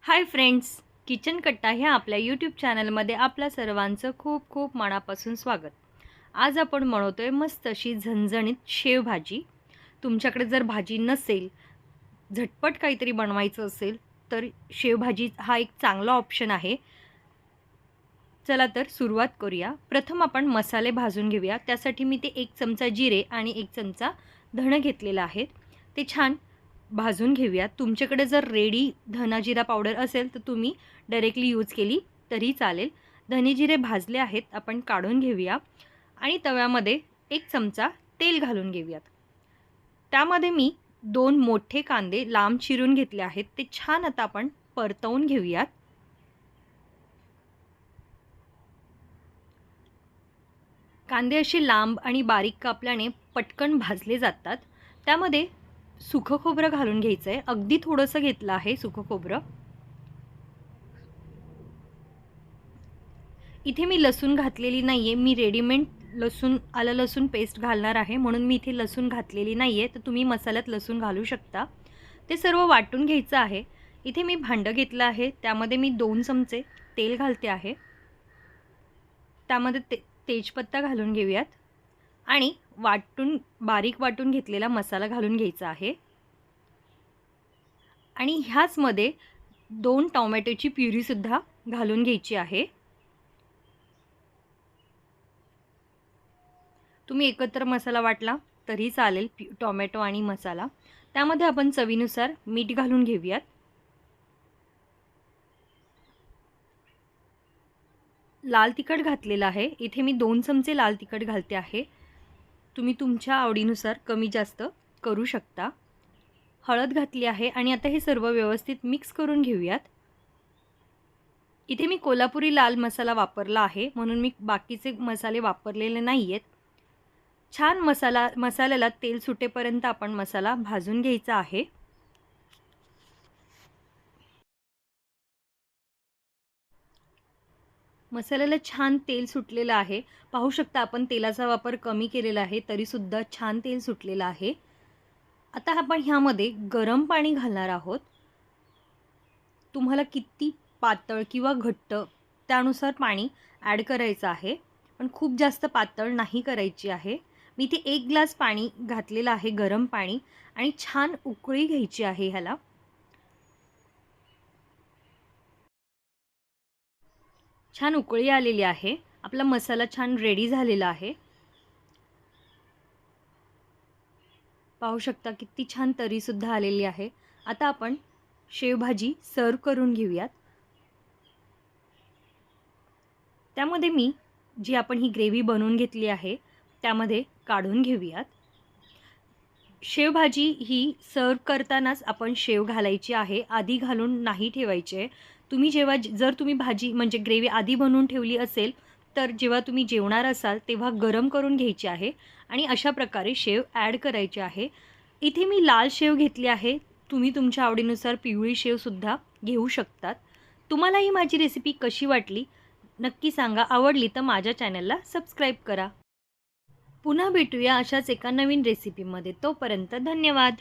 Hi friends, kitchen कट्टा ह्या आपल्या यूट्यूब चॅनलमध्ये आपल्या सर्वांचं खूप खूप मनापासून स्वागत. आज आपण बनवतोय मस्त अशी झणझणीत शेवभाजी. तुमच्याकडे जर भाजी नसेल, झटपट काहीतरी बनवायचं असेल तर शेवभाजी हा एक चांगला ऑप्शन आहे. चला तर सुरुवात करूया. प्रथम आपण मसाले भाजून घेऊया. त्यासाठी मी ते 1 चमचा जिरे आणि 1 चमचा धणे घेतलेले आहेत. ते छान भाजून घेऊया. तुमच्याकडे जर रेडी धना जिरा पावडर असेल तर तुम्ही डायरेक्टली यूज केली तरी चालेल. धने जिरे भाजले आहेत, आपण काढून घेऊया आणि तव्यामध्ये 1 चमचा तेल घालून घेऊयात. त्यामध्ये मी 2 मोठे कांदे लांब चिरून घेतले आहेत. ते छान आता आपण परतवून घेऊयात. कांदे असे लांब आणि बारीक कापल्याने पटकन भाजले जातात. त्यामध्ये सुकं खोबरं घालून घ्यायचं आहे. अगदी थोडंसं घेतलं आहे सुकं खोबरं. इथे मी लसूण घातलेली नाही आहे. मी रेडीमेड आलं लसूण पेस्ट घालणार आहे, म्हणून मी इथे लसूण घातलेली नाही आहे. तर तुम्ही मसाल्यात लसूण घालू शकता. ते सर्व वाटून घ्यायचं आहे. इथे मी भांडं घेतलं आहे. त्यामध्ये मी 2 चमचे तेल घालते आहे. त्यामध्ये तेजपत्ता घालून घेऊयात आणि बारीक वाटून घेतलेला मसाला घालून घ्यायचा आहे. आणि ह्याचमध्ये 2 टोमॅटोची प्युरीसुद्धा घालून घ्यायची आहे. तुम्ही एकत्र मसाला वाटला तरी चालेल, टोमॅटो आणि मसाला. त्यामध्ये आपण चवीनुसार मीठ घालून घेऊयात. लाल तिखट घातलेलं आहे. इथे मी 2 चमचे लाल तिखट घालते आहे. तुम्ही तुमच्या आवडीनुसार कमी जास्त करू शकता. हळद घातली आहे आणि आता हे सर्व व्यवस्थित मिक्स करून घेऊयात. इथे मी कोल्हापुरी लाल मसाला वापरला आहे, म्हणून मी बाकीचे मसाले वापरलेले नाही आहेत. छान मसाल्याला तेल सुटेपर्यंत आपण मसाला भाजून घ्यायचा आहे. मसाल्याला छान तेल सुटलेलं आहे. पाहू शकता आपण तेलाचा वापर कमी केलेला आहे, तरीसुद्धा छान तेल सुटलेलं आहे. आता आपण ह्यामध्ये गरम पाणी घालणार आहोत. तुम्हाला किती पातळ किंवा घट्ट त्यानुसार पाणी ॲड करायचं आहे, पण खूप जास्त पातळ नाही करायची आहे. मी इथे 1 ग्लास पाणी घातलेलं आहे, गरम पाणी, आणि छान उकळी घ्यायची आहे ह्याला. छान उकळी आलेली आहे. आपला मसाला छान रेडी झालेला आहे. पाहू शकता किती छान तरीसुद्धा आलेली आहे. आता आपण शेवभाजी सर्व करून घेऊयात. त्यामध्ये मी जी आपण ही ग्रेव्ही बनवून घेतली आहे त्यामध्ये काढून घेऊयात. शेवभाजी ही सर्व करतानाच आपण शेव घालायची आहे, आधी घालून नाही ठेवायची आहे. तुम्ही जर तुम्ही भाजी म्हणजे ग्रेव्ही आधी बनवून ठेवली असेल तर जेव्हा तुम्ही जेवणार असाल तेव्हा गरम करून घ्यायची आहे आणि अशा प्रकारे शेव ॲड करायची आहे. इथे मी लाल शेव घेतली आहे. तुम्ही तुमच्या आवडीनुसार पिवळी शेवसुद्धा घेऊ शकतात. तुम्हाला ही माझी रेसिपी कशी वाटली नक्की सांगा. आवडली तर माझ्या चॅनलला सबस्क्राईब करा. पुन्हा भेटूया अशाच एका नवीन रेसिपीमध्ये. तोपर्यंत धन्यवाद.